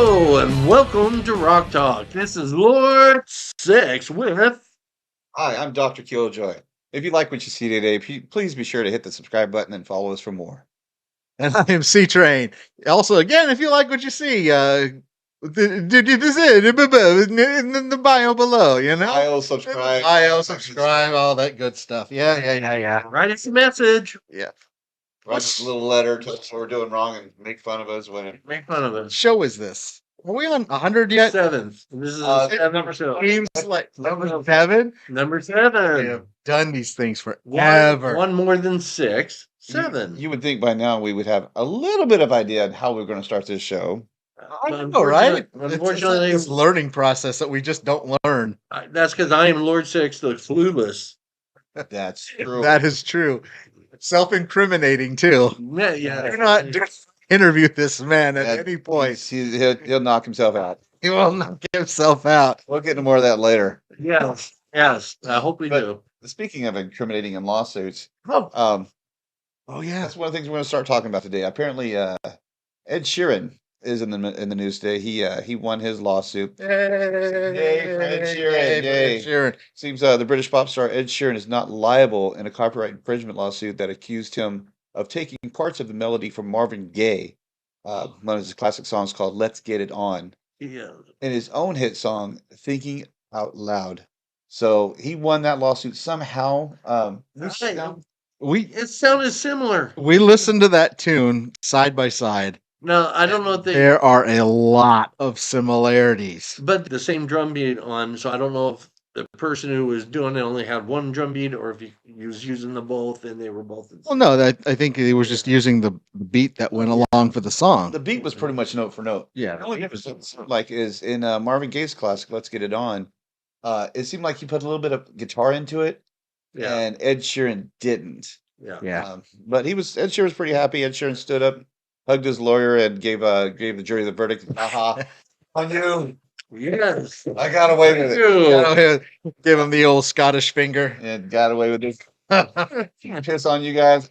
Hello and welcome to Rock Talk. This is Lord Sixx with. Hi, I'm Dr. Killjoy. If you like what you see today, please be sure to hit the subscribe button and follow us for more. And I am C-Train. Also, again, if you like what you see, this is in the bio below, you know? Subscribe, all that good stuff. Yeah. Write us a message. Yeah. Write us a little letter, tell us what we're doing wrong, and make fun of us when it. Make fun of What us. show is this? Are we on 100 yet? Seventh. This is Uh, the seventh show. Seems like number 7. Number We 7. have done these things forever. One more than 6. 7. You would think by now we would have a little bit of idea on how we're going to start this show. I know, right? Unfortunately, it's this learning process that we just don't learn. that's because I am Lord Sixx, the clueless. That's true. That is true. Self-incriminating too. Yeah. Do not interview this man at any point. He'll knock himself out. He will knock himself out. We'll get into more of that later. Yes. I hope we do. Speaking of incriminating and lawsuits, Oh yeah. that's one of the things we're going to start talking about today. Apparently, Ed Sheeran is in the news today. He won his lawsuit. Yay, for Ed Sheeran. Yay. Sheeran. Seems the British pop star Ed Sheeran is not liable in a copyright infringement lawsuit that accused him of taking parts of the melody from Marvin Gaye, one of his classic songs called "Let's Get It On," Yeah. in his own hit song "Thinking Out Loud." So he won that lawsuit somehow. It sounded similar. We listened to that tune side by side. No, I don't know if There are a lot of similarities. but the same drum beat on, so I don't know if the person who was doing it only had one drum beat or if he was using them both and they were both. Well, no, I think he was just using the beat that went along for the song. The beat was pretty much note for note. Yeah. The only difference, like, is in Marvin Gaye's classic "Let's Get It On." It seemed like he put a little bit of guitar into it, Yeah. and Ed Sheeran didn't. Yeah. But Ed Sheeran was pretty happy. Ed Sheeran stood up, hugged his lawyer, and gave the jury the verdict. Haha, on you. Yes. I got away with it. Give him the old Scottish finger. And got away with it. Piss on you guys.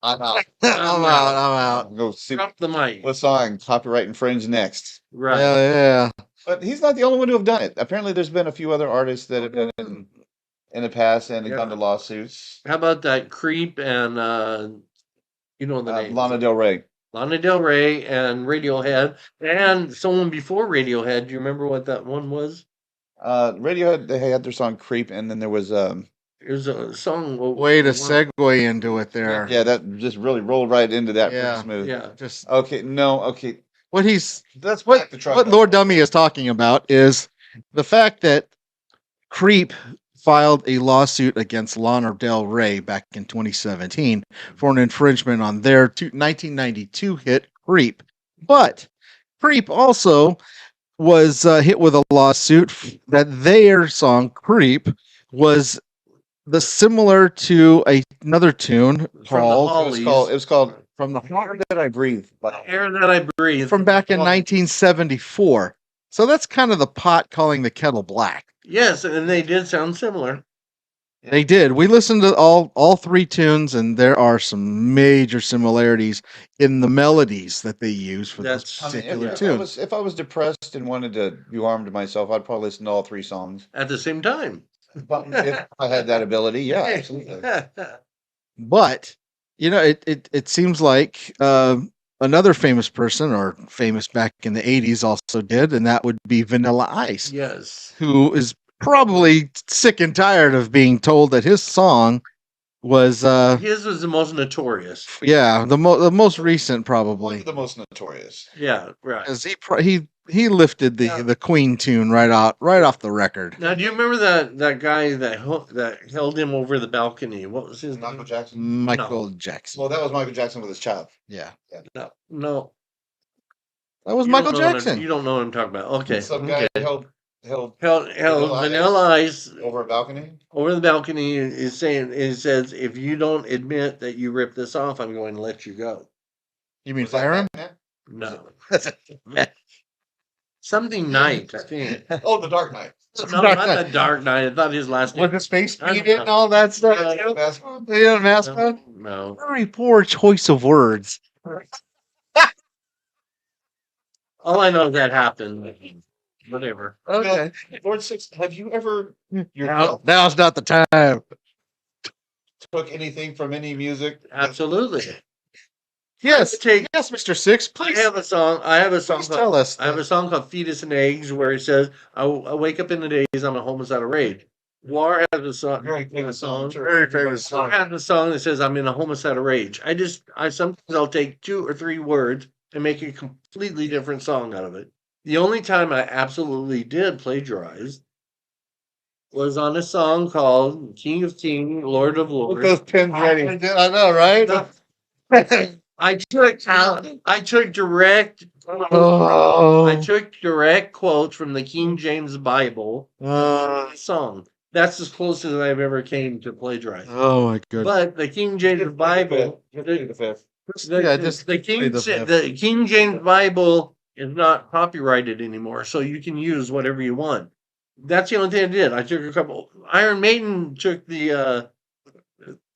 I'm out. I'm out. Go see Drop the mic. what song copyright infringe next. Right. Yeah. But he's not the only one to have done it. Apparently, there's been a few other artists that have done it in the past and gone to lawsuits. How about that Creep and you know the name? Lana Del Rey. Lana Del Rey and Radiohead and someone before Radiohead. Do you remember what that one was? Radiohead, they had their song "Creep," and then there was It was a song. Way to segue into it there. yeah, that just really rolled right into that Yeah. pretty smooth. Yeah. Just Okay, that's back the truck what up. Lord Dummy is talking about is the fact that Creep filed a lawsuit against Lana Del Rey back in 2017 for an infringement on their 1992 hit Creep. But Creep also was hit with a lawsuit that their song Creep was similar to another tune called It was called "From the Heart That I Breathe." Air That I Breathe. from back in 1974. So that's kind of the pot calling the kettle black. Yes, and they did sound similar. They did. We listened to all 3 tunes, and there are some major similarities in the melodies that they use for those particular tunes. If I was depressed and wanted to do harm to myself, I'd probably listen to all 3 songs. At the same time. But if I had that ability, yeah, absolutely. But it seems like another famous person, or famous back in the 80s, also did, and that would be Vanilla Ice. Yes. Who is probably sick and tired of being told that his song was his was the most notorious. the most recent probably. The most notorious. Yeah, right. Because he lifted the Queen tune right off the record. Now, do you remember that guy that held him over the balcony? What was his name? Michael Jackson. Michael Jackson. Well, that was Michael Jackson with his child. Yeah. No. That was You Michael don't know Jackson. You don't know what I'm talking about. Okay. Some guy held Vanilla Ice over a balcony. Over the balcony it says, if you don't admit that you ripped this off, I'm going to let you go. You mean fire him? No. Something Night, I think. Oh, The Dark Knight. No, not The Dark Knight. I thought his last name. With the space speed and all that stuff. Mask on? No. Very poor choice of words. All I know is that happened. Whatever. Okay. Lord Sixx, have you ever Now's not the time. took anything from any music? Absolutely. Yes, Take. yes, Mr. Sixx, I please. have a song. I have a song. Please tell us. I have a song called "Fetus and Eggs" where it says, "I wake up in the days I'm a homicidal rage." War has a song. Very famous song. Very famous song. Has a song that says, "I'm in a homicidal rage." I sometimes I'll take 2 or 3 words and make a completely different song out of it. The only time I absolutely did plagiarize was on a song called "King of Kings, Lord of Put Lords." those pins ready. I know, right? I took direct Oh. I took direct quotes from the King James Bible song. That's as close as I've ever came to plagiarizing. Oh my goodness. But the King James Bible, The fifth. the King James Bible is not copyrighted anymore, so you can use whatever you want. That's the only thing I did. I took a couple. Iron Maiden took the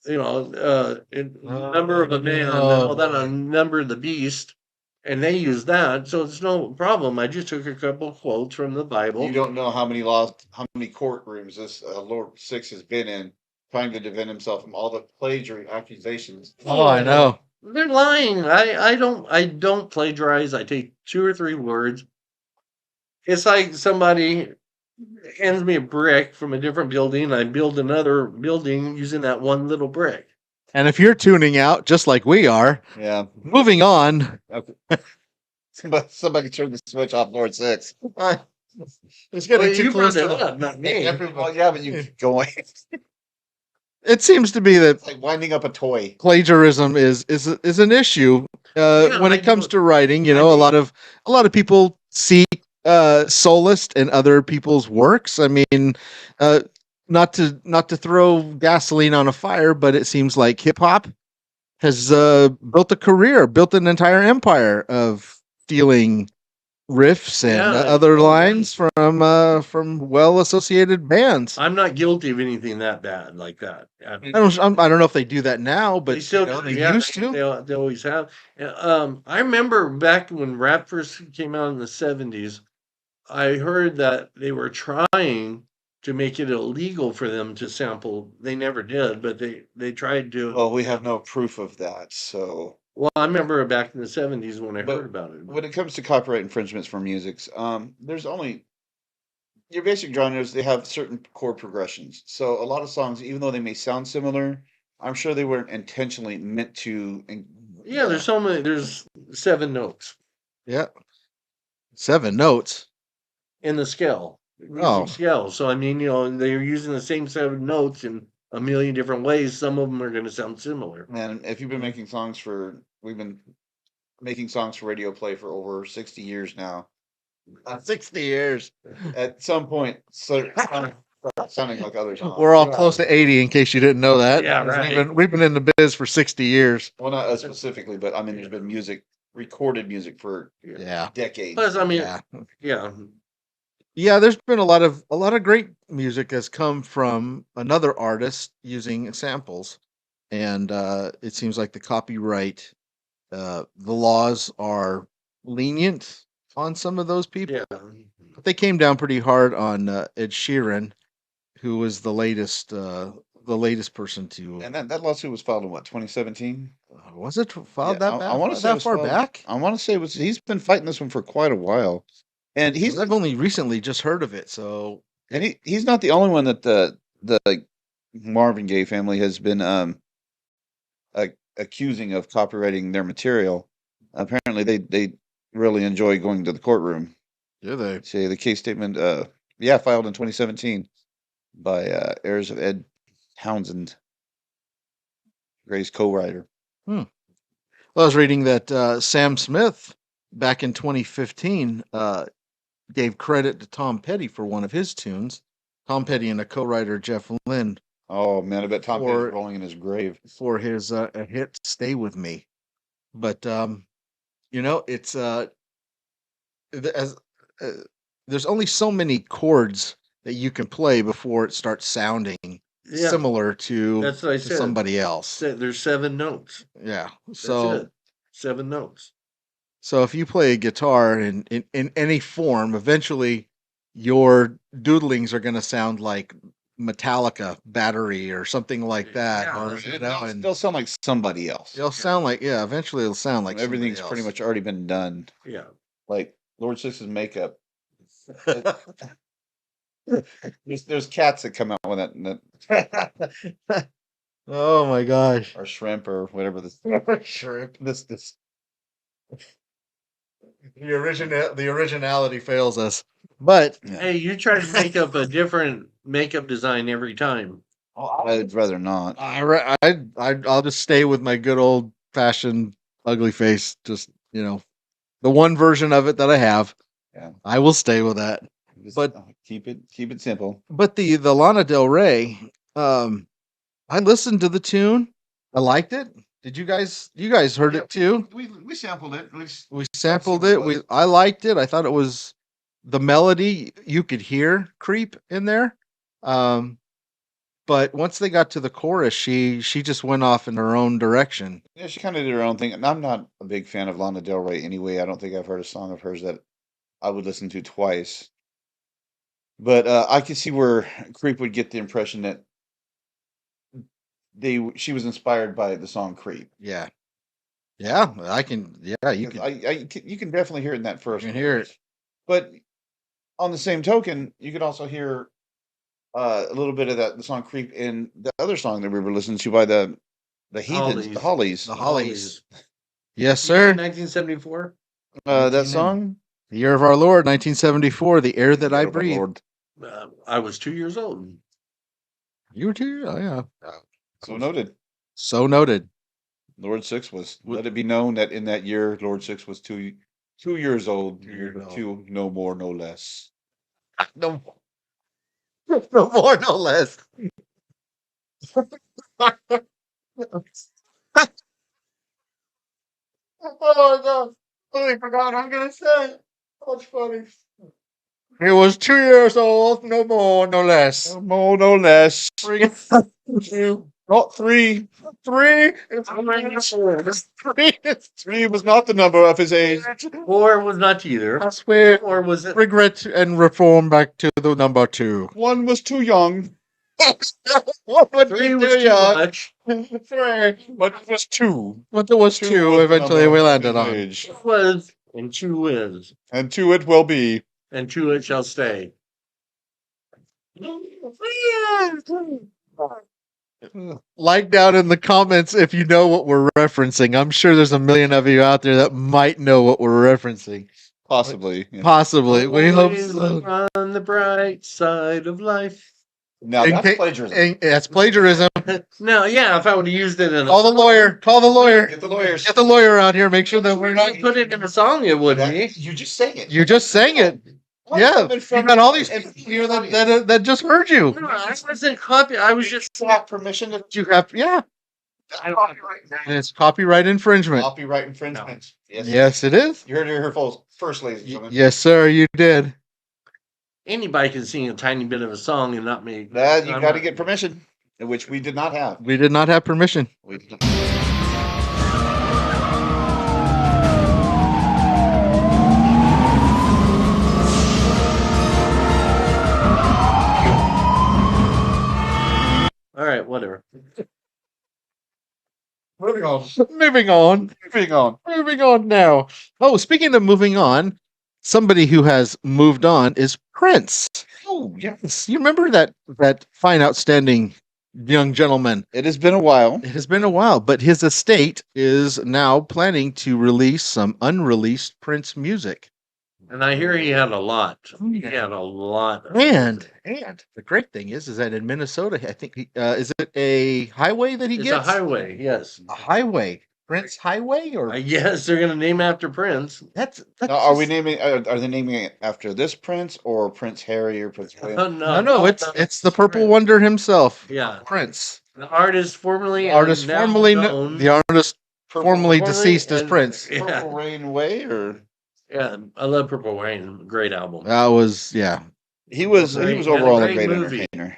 number of a man, all that number of the beast, and they used that, so it's no problem. I just took a couple quotes from the Bible. You don't know how many courtrooms this Lord Sixx has been in, trying to defend himself from all the plagiarism accusations. Oh, I know. They're lying. I don't plagiarize. I take 2 or 3 words. It's like somebody hands me a brick from a different building. I build another building using that one little brick. And if you're tuning out, just like we are, Yeah. moving on. Somebody turn the switch off, Lord Sixx. It's getting Well, too you close brought to it up, not me. Well, yeah, but you keep going. It seems to be that It's like winding up a toy. plagiarism is an issue when it comes to writing. You know, a lot of people seek solace in other people's works. I mean, not to throw gasoline on a fire, but it seems like hip hop has built a career, built an entire empire of stealing riffs and other lines from well-associated bands. I'm not guilty of anything that bad like that. I don't know if they do that now, but They still they yeah, used to. They always have. I remember back when rap first came out in the 70s, I heard that they were trying to make it illegal for them to sample. They never did, but they tried to. Well, we have no proof of that, so. Well, I remember back in the 70s when I But heard about it. when it comes to copyright infringements for music, there's only your basic genres. They have certain chord progressions. So a lot of songs, even though they may sound similar, I'm sure they weren't intentionally meant to. Yeah, there's so many. There's 7 notes Yeah, 7 notes in the scale. Oh. Scale. So I mean, they're using the same 7 notes in a million different ways. Some of them are going to sound similar. And if you've been making songs we've been making songs for radio play for over 60 years now. 60 years. At some point, sounding like other songs. We're all close to 80, in case you didn't know that. Yeah, right. We've been in the biz for 60 years. Well, not us specifically, but I mean, there's been recorded music for decades. Plus, I mean, yeah. There's been a lot of great music that's come from another artist using samples, and it seems like the copyright, the laws are lenient on some of those people. Yeah. But they came down pretty hard on Ed Sheeran, who was the latest person to. And that lawsuit was filed in what, 2017? Was it filed I want to say that far back? I want to say he's been fighting this one for quite a while, and I've only recently just heard of it. So, and he's not the only one that the Marvin Gaye family has been accusing of copywriting their material. Apparently, they really enjoy going to the courtroom. Yeah, they say the case statement. Filed in 2017 by heirs of Ed Townsend, Gray's co-writer. Well, I was reading that Sam Smith back in 2015 gave credit to Tom Petty for one of his tunes. Tom Petty and a co-writer, Jeff Lynne. Oh man, I bet Tom Petty's rolling in his grave for his a hit "Stay With Me." But it's there's only so many chords that you can play before it starts sounding similar to, that's what I said. Somebody else. There's 7 notes. Yeah, That's so it. 7 notes. So if you play a guitar in any form, eventually your doodlings are going to sound like Metallica Battery or something like that. Yeah, Or, you know, and They'll sound like somebody else. they'll sound like, yeah, eventually it'll sound like Everything's somebody pretty else. much already been done. yeah. Like Lord Sixx's makeup. There's cats that come out with that, Oh my gosh. or shrimp or whatever this Shrimp. this The originality fails us. But yeah. Hey, you try to make up a different makeup design every time. I'd rather not. I'll just stay with my good old fashioned ugly face. Just, you know, the one version of it that I have. Yeah. I will stay with that. Just, But keep it simple. but the Lana Del Rey, I listened to the tune. I liked it. Did you guys heard it too? We sampled it. We sampled it. I liked it. I thought it was the melody, you could hear Creep in there. But once they got to the chorus, she just went off in her own direction. Yeah, she kind of did her own thing. And I'm not a big fan of Lana Del Rey anyway. I don't think I've heard a song of hers that I would listen to twice. But I can see where Creep would get the impression that she was inspired by the song Creep. Yeah. Yeah, I can. Yeah, you 'Cause can. you can definitely hear it in that first. You can hear it. But on the same token, you can also hear a little bit of the song "Creep" in the other song that we were listening to by the Heathens, the Hollies. The Hollies. Yes, sir. 1974. That song, The year of our Lord, 1974. The air that I Year of our breathe. Lord. I was 2 years old. You were too. Oh yeah. So noted. So noted. Lord Sixx was. Let it be known that in that year, Lord Sixx was 2 years old. 2 years old. Two, no more, no less. No, no more, no less. Oh no! I forgot what I'm gonna say. That's funny. He was 2 years old, no more, no less. No more, no less. Two, Not three. three. Three was not the number of his age. 4 was not either. I swear. Or was it? Regret and reform back to the number 2. One was too young. What would 3 be was too much. 3. But it was two. But there was Two 2 was the eventually number we of landed his on. age. It was, and 2 is, And two it will be. and 2 it shall stay. Like down in the comments if you know what we're referencing. I'm sure there's a million of you out there that might know what we're referencing. Possibly. Yeah. Possibly. We hope Always so. look on the bright side of life. Now And that's ca- plagiarism. And that's plagiarism. No, yeah, if I would have used it in a Call the lawyer. Call the lawyer. Get the lawyers. Get the lawyer out here. Make sure that we're not. put it in a song, it would be. You just sang it. You just sang it. Yeah. You got all these people here that just heard you. No, I wasn't copy. I was just. have permission to You have, yeah. copyright And it's copyright infringement. copyright infringement. Yes. Yes, it is. You heard it here first, ladies and gentlemen. Yes, sir. You did. Anybody can sing a tiny bit of a song and not me. That you got to get permission, which we did not have. We did not have permission. We did not. All right, whatever. Moving on. Moving on. Moving on. Moving on now. Oh, speaking of moving on, somebody who has moved on is Prince. Oh, yeah. You remember that fine, outstanding young gentleman? It has been a while. It has been a while, but his estate is now planning to release some unreleased Prince music. And I hear he had a lot. He had a lot. Of And the great thing is that in Minnesota, I think is it a highway that he it's gets? a highway, yes. A highway, Prince Highway, or Yes, they're gonna name after Prince. that's Now, are we just- naming? Are they naming it after this prince or Prince Harry or Prince William? No, it's the Purple Wonder himself, Yeah, Prince. the artist formerly The artist now formerly known. the artist formerly Formerly deceased as and- Prince. Yeah. Purple Rain Way, or Yeah, I love Purple Rain. Great album. That was he was Great- overall a great great movie. entertainer.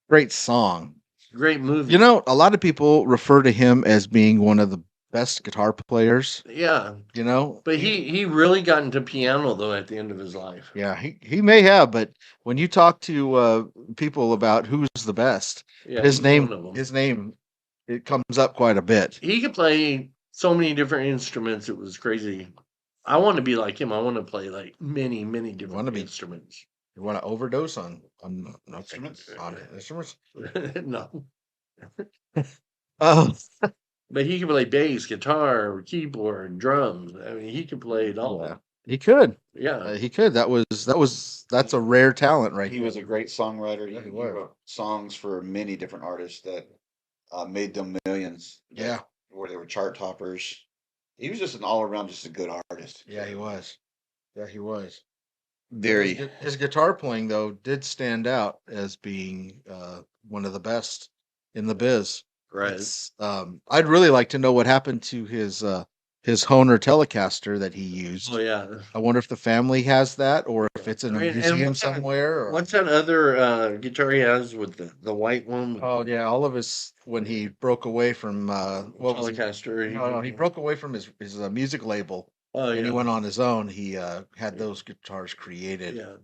great song. Great movie. You know, a lot of people refer to him as being one of the best guitar players. Yeah, You know, but he really got into piano though at the end of his life. yeah, he may have, but when you talk to people about who's the best, Yeah, his he's one name of them. his name it comes up quite a bit. He could play so many different instruments. It was crazy. I want to be like him. I want to play like many different wanna be- instruments. You want to overdose on okay, Instruments? on instruments? No, Oh, but he could play bass, guitar, keyboard, drums. I mean, he could play it all. yeah, he could. Yeah, He could. That's a rare talent right He there. was a great songwriter. Yeah, he He was. wrote songs for many different artists that made them millions. Yeah, Where they were chart toppers. He was just an all around, just a good artist. yeah, he was. Yeah, he was. Very. His guitar playing though did stand out as being one of the best in the biz. right. I'd really like to know what happened to his Hohner Telecaster that he used. Oh yeah. I wonder if the family has that or if it's in a I mean, and museum what's that- somewhere. Or, What's that other guitar he has with the white one? oh yeah, all of his when he broke away from what was it? Telecaster. No, he broke away from his music label Oh and yeah. he went on his own. He had those guitars created Yeah.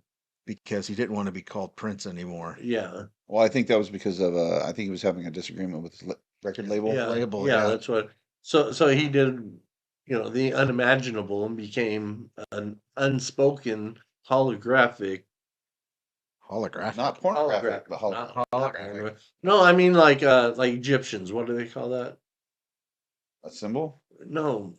because he didn't want to be called Prince anymore. Yeah. Well, I think that was because of I think he was having a disagreement with his record label. Yeah. label, Yeah. yeah. That's what. So he did, the unimaginable and became an unspoken holographic. Holographic. Not pornographic, but Not holographic. holographic. No, I mean like Egyptians. What do they call that? a symbol. No.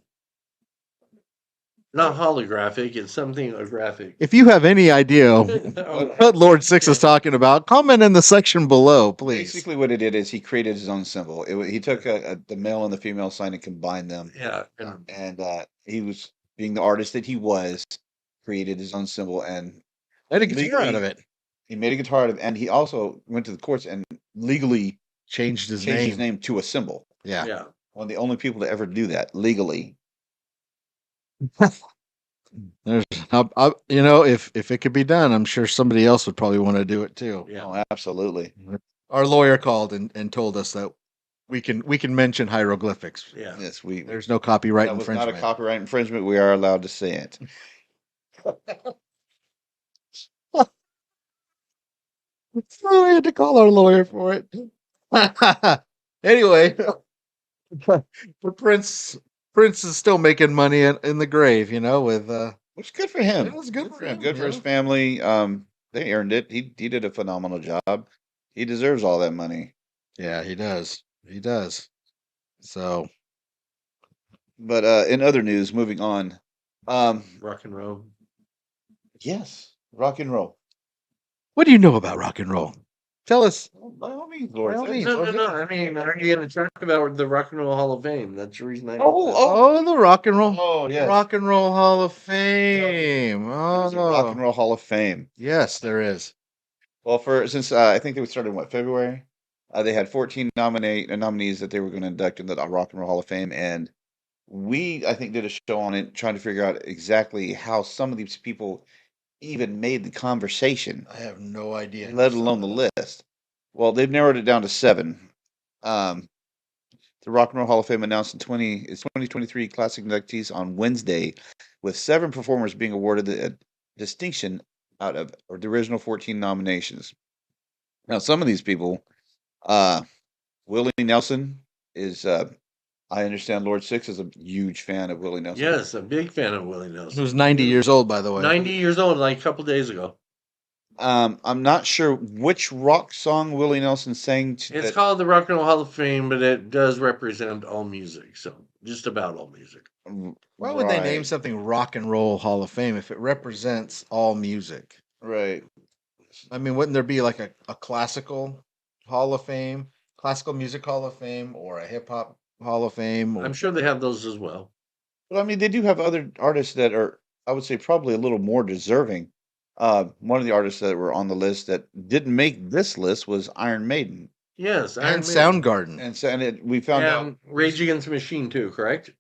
Not holographic. It's something graphic. If you have any idea Oh, what Lord Sixx is talking about, comment in the section below, please. Basically, what it did is he created his own symbol. He took the male and the female sign and combined them, yeah. and he was being the artist that he was, created his own symbol, and Made a guitar legally- out of it. he made a guitar out of. And he also went to the courts and legally Changed his changed name. his name to a symbol. Yeah. Yeah. One of the only people to ever do that legally. There's, if it could be done, I'm sure somebody else would probably want to do it too. Yeah. Oh, absolutely. Our lawyer called and told us that we can mention hieroglyphics. Yeah. Yes, There's no copyright that was infringement. not a copyright infringement. We are allowed to say it. So we had to call our lawyer for it. Anyway, but Prince is still making money in the grave, with Which is good for him. It was good for him, Good for his yeah. family. They earned it. He did a phenomenal job. He deserves all that money. yeah, he does. He does. So But in other news, moving on. Rock and roll. Yes, rock and roll. what do you know about rock and roll? Tell us. By all means, Lord. By all means. No. I mean, aren't you going to talk about the Rock and Roll Hall of Fame? That's the reason I. Oh, the Rock and Roll yes. Rock and Roll Hall of Fame. There's a Rock and Oh, Roll Hall of Fame. yes, there is. Well, since I think they started in February, they had 14 nominees that they were going to induct in the Rock and Roll Hall of Fame, and we I think did a show on it, trying to figure out exactly how some of these people even made the conversation, I have no idea. let alone the list. Well, they've narrowed it down to 7. The Rock and Roll Hall of Fame announced its 2023 classic inductees on Wednesday, with 7 performers being awarded the distinction out of the original 14 nominations. Now, some of these people, Willie Nelson is, I understand Lord Sixx is a huge fan of Willie Nelson. Yes, a big fan of Willie Nelson. Who's 90 years old, by the way. 90 years old, like a couple days ago. I'm not sure which rock song Willie Nelson sang. It's called the Rock and Roll Hall of Fame, but it does represent all music. So just about all music. Why would they name Right, something Rock and Roll Hall of Fame if it represents all music? Right. I mean, wouldn't there be like a classical Hall of Fame, classical music Hall of Fame, or a hip hop Hall of Fame? Or, I'm sure they have those as well. But I mean, they do have other artists that are, I would say, probably a little more deserving. One of the artists that were on the list that didn't make this list was Iron Maiden, Yes, Iron and Maiden. Soundgarden. we found out. And Rage Against the Machine too, correct?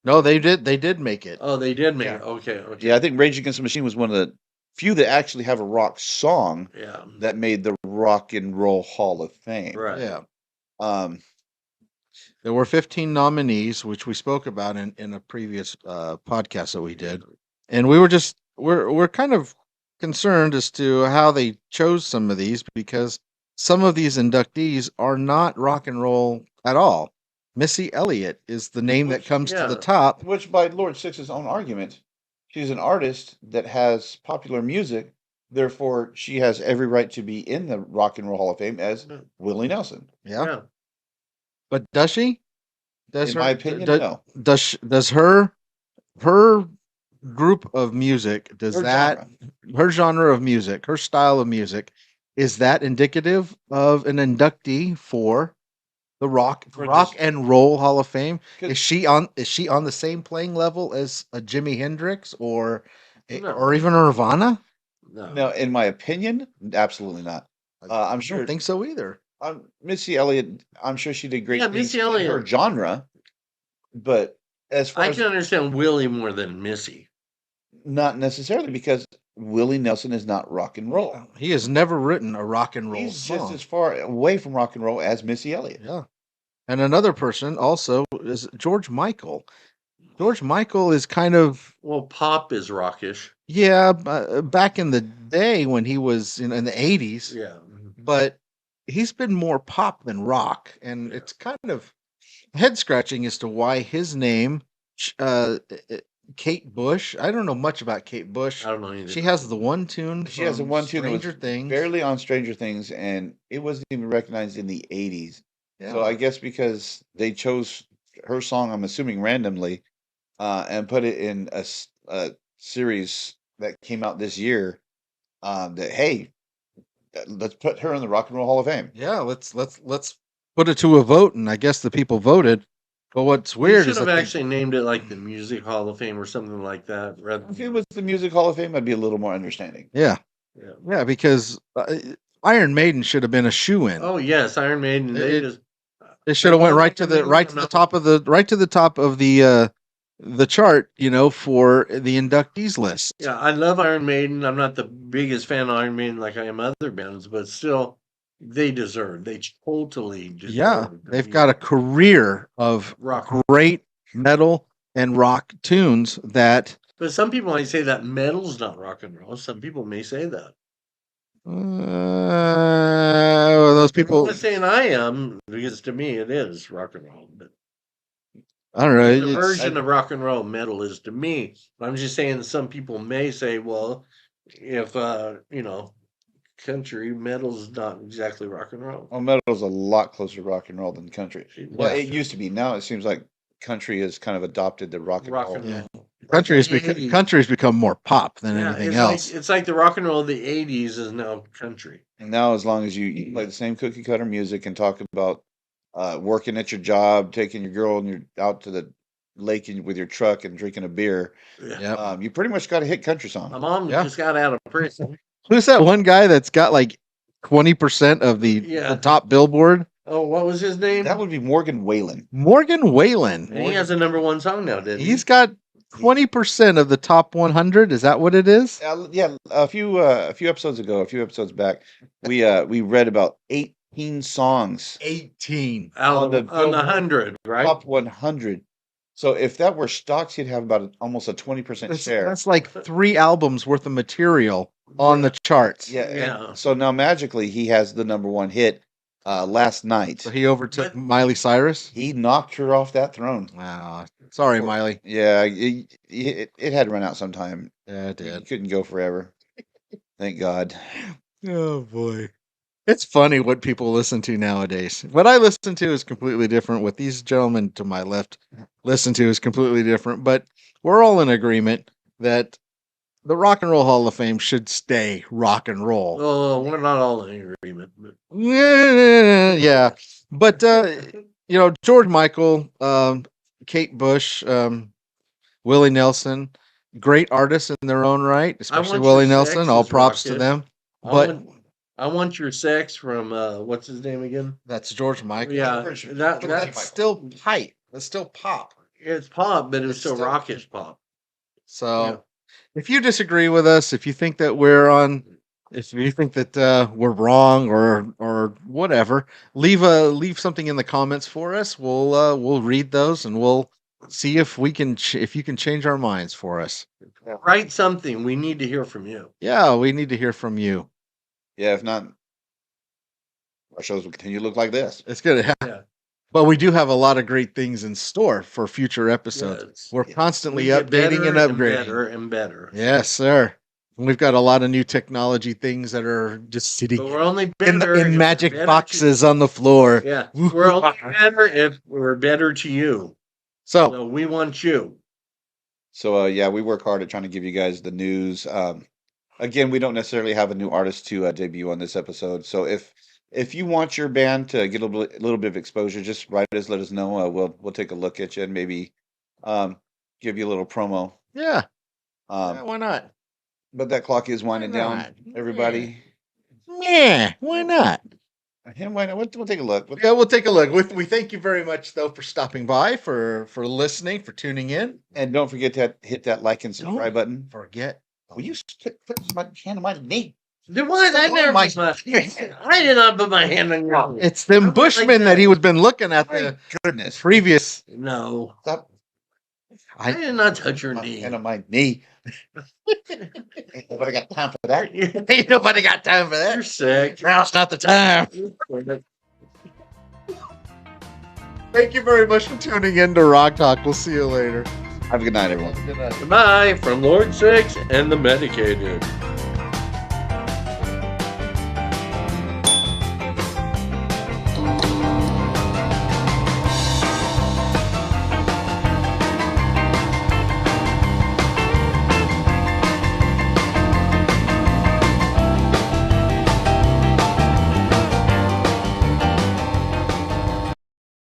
No, they did make it. Oh, they did make Yeah. it. Okay. Yeah, I think Rage Against the Machine was one of the few that actually have a rock song Yeah. that made the Rock and Roll Hall of Fame. Right. Yeah. Um, There were 15 nominees, which we spoke about in a previous podcast that we did, and we're kind of concerned as to how they chose some of these because some of these inductees are not rock and roll at all. Missy Elliott is the name that comes to the top. Which, by Lord Sixx's own argument, she's an artist that has popular music. Therefore, she has every right to be in the Rock and Roll Hall of Fame as Willie Nelson. Yeah, but does she? In my opinion, no. Does her group of music her genre of music, her style of music, is that indicative of an inductee for the Rock and Roll Hall of Fame? Is she on the same playing level as a Jimi Hendrix or even Nirvana? No, in my opinion, absolutely not. I'm sure. I don't think so either. Missy Elliott, I'm sure she did great things Missy in Elliott. her genre, but as far I as can understand Willie more than Missy. not necessarily because Willie Nelson is not rock and roll. He has never written a rock and roll He's song. just as far away from rock and roll as Missy Elliott. Yeah. And another person also is George Michael. George Michael is kind of pop is rockish. Yeah, back in the day when he was in the 80s. Yeah. But he's been more pop than rock, and it's kind of head scratching as to why his name, Kate Bush. I don't know much about Kate Bush. I don't know either. She has the one tune. She has the one tune that was Stranger Things. barely on Stranger Things, and it wasn't even recognized in the 80s. Yeah. So I guess because they chose her song, I'm assuming randomly, and put it in a series that came out this year, that hey, let's put her in the Rock and Roll Hall of Fame. Yeah, let's put it to a vote, and I guess the people voted. But what's weird is should have actually named it like the Music Hall of Fame or something like that. If it was the Music Hall of Fame, I'd be a little more understanding. Yeah, because Iron Maiden should have been a shoe-in. Oh yes, Iron Maiden. They should have went right to the top of the chart, for the inductees list. Yeah, I love Iron Maiden. I'm not the biggest fan of Iron Maiden like I am other bands, but still, they deserve. They totally deserve. Yeah, they've got a career of great metal and rock tunes that. But some people might say that metal's not rock and roll. Some people may say that. Those people. I'm not saying I am, because to me it is rock and roll. But I don't know. The version of rock and roll metal is to me. I'm just saying some people may say, well, if country metal's not exactly rock and roll. Well, metal's a lot closer to rock and roll than country. Well, it used to be. Now it seems like country has kind of adopted the rock and roll. Yeah. Country's become more pop than anything else. It's like the rock and roll of the 80s is now country. And now, as long as you play the same cookie cutter music and talk about working at your job, taking your girl and you're out to the lake with your truck and drinking a beer, you pretty much got a hit country song. My mom just got out of prison. Who's that one guy that's got like 20% of the top Billboard? Oh, what was his name? That would be Morgan Wallen. Morgan Wallen. And he has a #1 song now, didn't he? He's got 20% of the top 100. Is that what it is? Yeah, a few episodes back, we read about 18 songs. 18 on the 100, right? Top 100. So if that were stocks, he'd have about almost a 20% share. That's like 3 albums worth of material on the charts. Yeah. So now magically he has the #1 hit last night. So he overtook Miley Cyrus? He knocked her off that throne. Wow. Sorry, Miley. Yeah, it had to run out sometime. Yeah, it did. It couldn't go forever. Thank God. Oh, boy. It's funny what people listen to nowadays. What I listen to is completely different. What these gentlemen to my left listen to is completely different. But we're all in agreement that the Rock and Roll Hall of Fame should stay rock and roll. Oh, we're not all in agreement. But... Yeah. But, George Michael, Kate Bush, Willie Nelson, great artists in their own right, especially Willie Nelson. All props to them. But I Want Your Sex from, what's his name again? That's George Michael. Yeah, that's still hype. That's still pop. It's pop, but it's still rockish pop. So, if you disagree with us, if you think that we're on If you think that we're wrong or whatever, leave something in the comments for us. We'll read those and we'll see if we can if you can change our minds for us. Write something. We need to hear from you. Yeah, we need to hear from you. Yeah, if not, our shows will continue to look like this. It's good. Yeah. But we do have a lot of great things in store for future episodes. Yes. We're Yeah. constantly We get updating and better upgrading. better and better. Yes, sir. We've got a lot of new technology things that are just sitting But we're only in, better if in we're magic better boxes on the floor. Yeah, we're only better if we're better to you. So, So we want you. So yeah, we work hard at trying to give you guys the news. Again, we don't necessarily have a new artist to debut on this episode. So if you want your band to get a little bit of exposure, just write us, let us know. We'll take a look at you and maybe give you a little promo. yeah, Um, why not? but that clock is winding Why down. not? Everybody, Yeah, why not? and why not? We'll take a look. Yeah, we'll take a look. We thank you very much, though, for stopping by, for listening, for tuning in. And don't forget to hit that like and subscribe button. Forget. Will you put my hand on my knee? Do what? I Oh never my- put my, I did not put my hand on your. It's them I went like Bushmen that that. he was been looking at My the goodness! previous. No, Stop I did not touch your my knee. hand on my knee. Ain't nobody got time for that. Ain't nobody got time for You're that. sick. Now's not the time. Thank you very much for tuning in to Rock Talk. We'll see you later. Have a good night, everyone. Good night. Goodbye from Lord Sixx and the Medicated.